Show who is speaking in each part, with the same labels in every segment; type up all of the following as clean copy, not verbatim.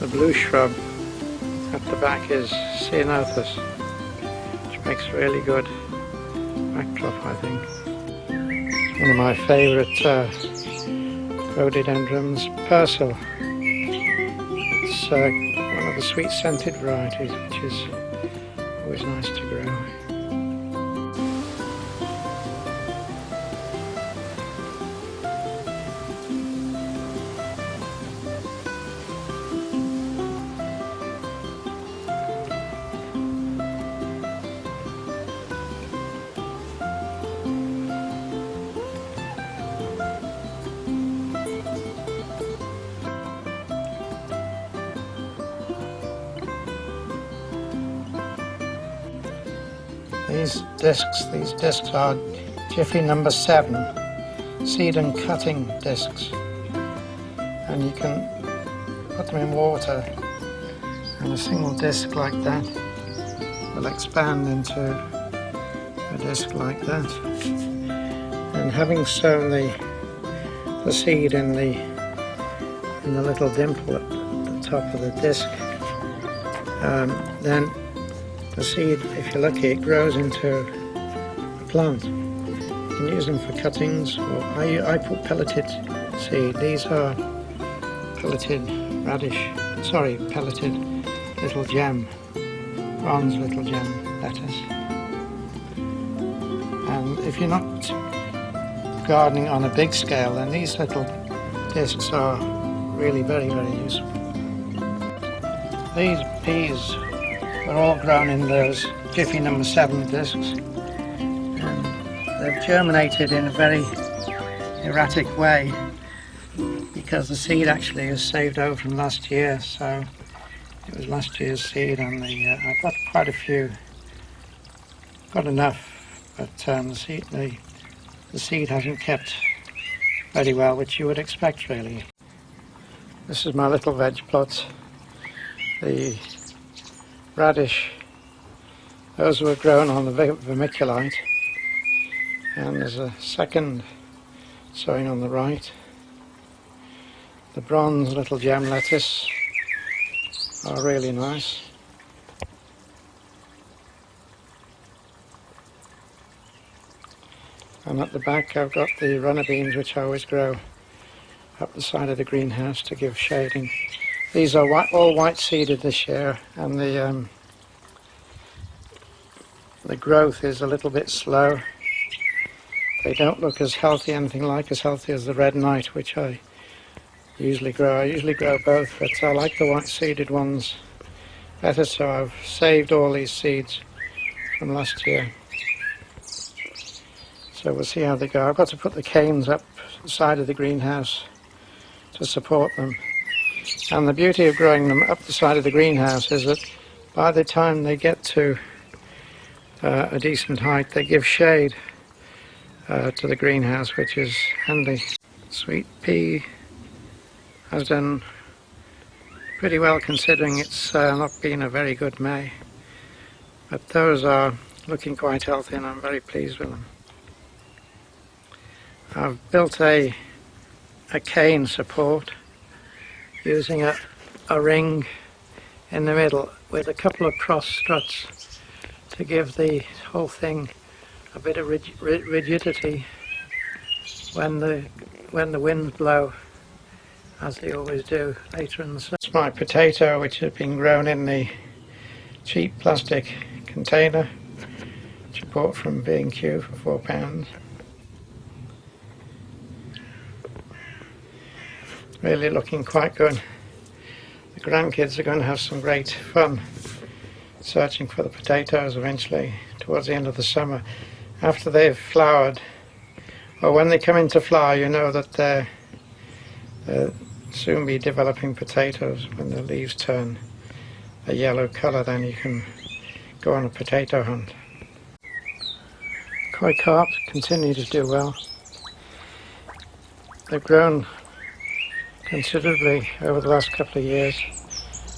Speaker 1: The blue shrub at the back is ceanothus, which makes really good backdrop, I think. It's one of my favourite rhododendrons, Purcell. It's one of the sweet scented varieties, which is always nice to grow. These discs are Jiffy number 7 seed and cutting discs, and you can put them in water and a single disc like that will expand into a disc like that. And having sown the seed in the little dimple at the top of the disc, then the seed, if you're lucky, it grows into a plant. You can use them for cuttings, or I put pelleted seed. These are pelleted pelleted little gem, bronze little gem lettuce. And if you're not gardening on a big scale, then these little discs are really very, very useful. These peas were all grown in those Jiffy number 7 discs, and they've germinated in a very erratic way because the seed actually is saved over from last year, so it was last year's seed, and I've got quite a few, got enough, but the seed hasn't kept very well, which you would expect really. This is my little veg plot. The radish, those were grown on the vermiculite, and there's a second sowing on the right. The bronze little gem lettuce are really nice. And at the back I've got the runner beans, which I always grow up the side of the greenhouse to give shading. These are all white seeded this year, and the growth is a little bit slow. They don't look as healthy, anything like as healthy as the red knight, which I usually grow. I usually grow both, but I like the white seeded ones better, so I've saved all these seeds from last year. So we'll see how they go. I've got to put the canes up the side of the greenhouse to support them. And the beauty of growing them up the side of the greenhouse is that by the time they get to a decent height, they give shade to the greenhouse, which is handy. Sweet pea has done pretty well considering it's not been a very good May. But those are looking quite healthy, and I'm very pleased with them. I've built a cane support using a ring in the middle with a couple of cross struts to give the whole thing a bit of rigidity when the winds blow, as they always do later in the summer. It's my potato, which has been grown in the cheap plastic container which I bought from B&Q for £4. Really looking quite good. The grandkids are going to have some great fun searching for the potatoes eventually towards the end of the summer. After they've flowered, or when they come into flower, you know that they'll soon be developing potatoes. When the leaves turn a yellow colour, then you can go on a potato hunt. Koi carp continue to do well. They've grown considerably over the last couple of years.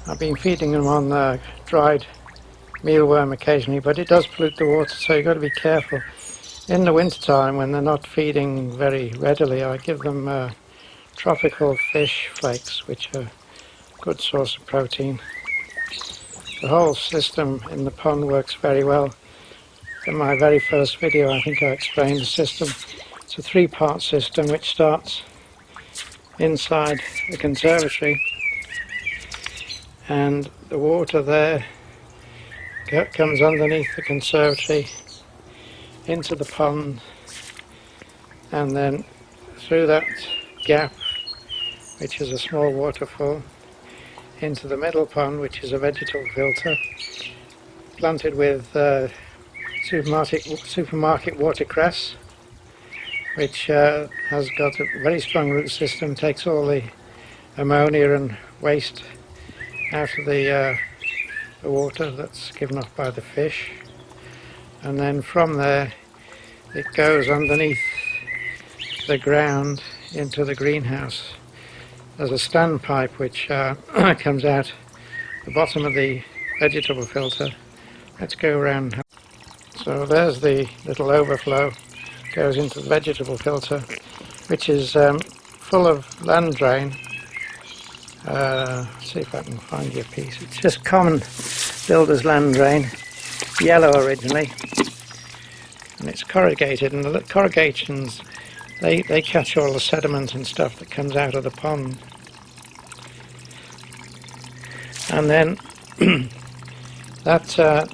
Speaker 1: I've been feeding them on dried mealworm occasionally, but it does pollute the water, so you've got to be careful. In the winter time, when they're not feeding very readily, I give them tropical fish flakes, which are good source of protein. The whole system in the pond works very well. In my very first video I think I explained the system. It's a three-part system which starts inside the conservatory, and the water there comes underneath the conservatory into the pond, and then through that gap, which is a small waterfall, into the middle pond, which is a vegetable filter planted with supermarket watercress, which has got a very strong root system, takes all the ammonia and waste out of the water that's given off by the fish, and then from there it goes underneath the ground into the greenhouse. There's a standpipe which comes out the bottom of the vegetable filter. Let's go around. So there's the little overflow, goes into the vegetable filter, which is full of land drain. See if I can find you a piece. It's just common builder's land drain, yellow originally, and it's corrugated, and the corrugations they catch all the sediment and stuff that comes out of the pond. And then that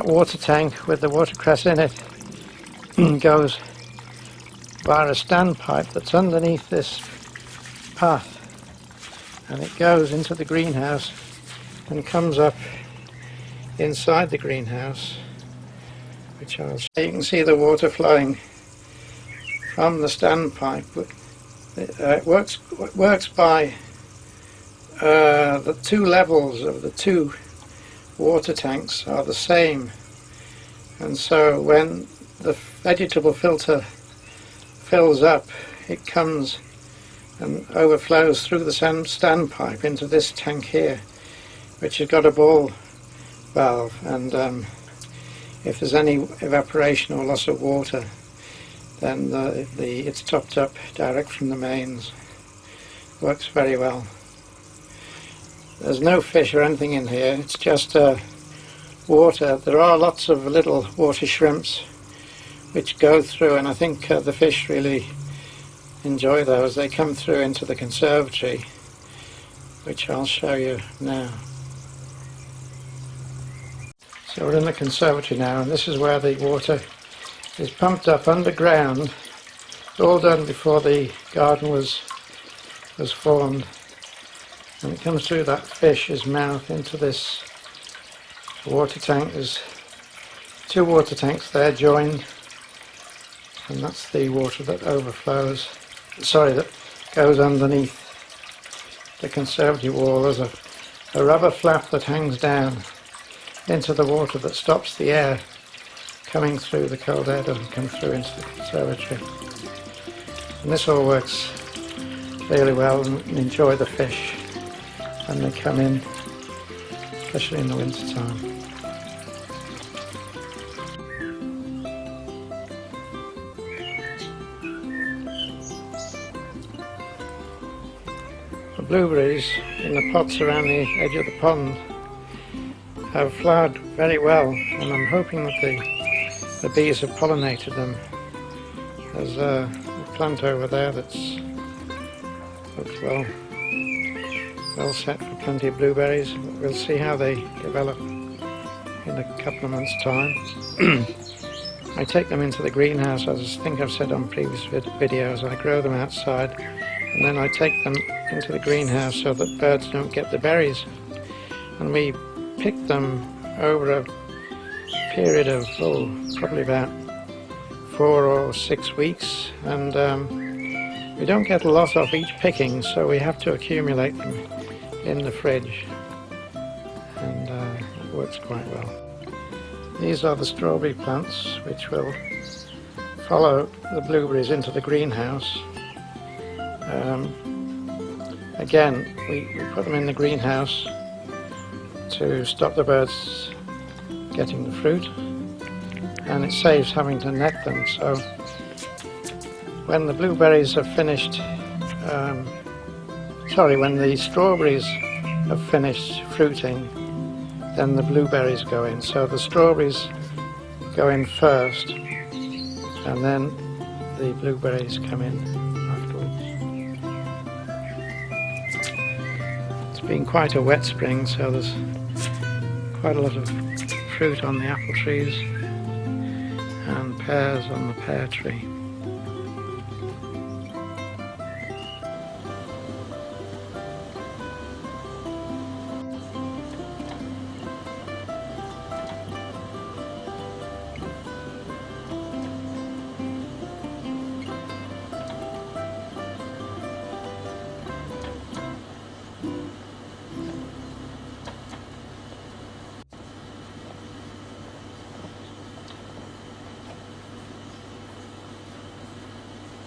Speaker 1: water tank with the watercress in it goes via a standpipe that's underneath this path, and it goes into the greenhouse and comes up inside the greenhouse, which I'll show. You can see the water flowing from the standpipe. It works by the two levels of the two water tanks are the same, and so when the vegetable filter fills up, it comes and overflows through the standpipe into this tank here, which has got a ball valve, and if there's any evaporation or loss of water, then it's topped up direct from the mains. Works very well. There's no fish or anything in here, it's just water. There are lots of little water shrimps which go through, and I think the fish really enjoy those. They come through into the conservatory, which I'll show you now. So we're in the conservatory now, and this is where the water is pumped up underground. It's all done before the garden was formed, and it comes through that fish's mouth into this water tank. There's two water tanks there joined, and that's the water that overflows, that goes underneath the conservatory wall. There's a rubber flap that hangs down into the water that stops the air coming through. The cold air doesn't come through into the conservatory, and this all works really well, and enjoy the fish when they come in, especially in the winter time. The blueberries in the pots around the edge of the pond have flowered very well, and I'm hoping that the bees have pollinated them. There's a plant over there that's looks well set for plenty of blueberries. We'll see how they develop in a couple of months' time. I take them into the greenhouse, as I think I've said on previous videos. I grow them outside, and then I take them into the greenhouse so that birds don't get the berries. And we pick them over a period of probably about 4 or 6 weeks, and we don't get a lot off each picking, so we have to accumulate them in the fridge, and it works quite well. These are the strawberry plants which will follow the blueberries into the greenhouse. Again, we put them in the greenhouse to stop the birds getting the fruit, and it saves having to net them. So when the blueberries have finished sorry, when the strawberries have finished fruiting, then the blueberries go in. So the strawberries go in first, and then the blueberries come in afterwards. It's been quite a wet spring, so there's quite a lot of fruit on the apple trees and pears on the pear tree.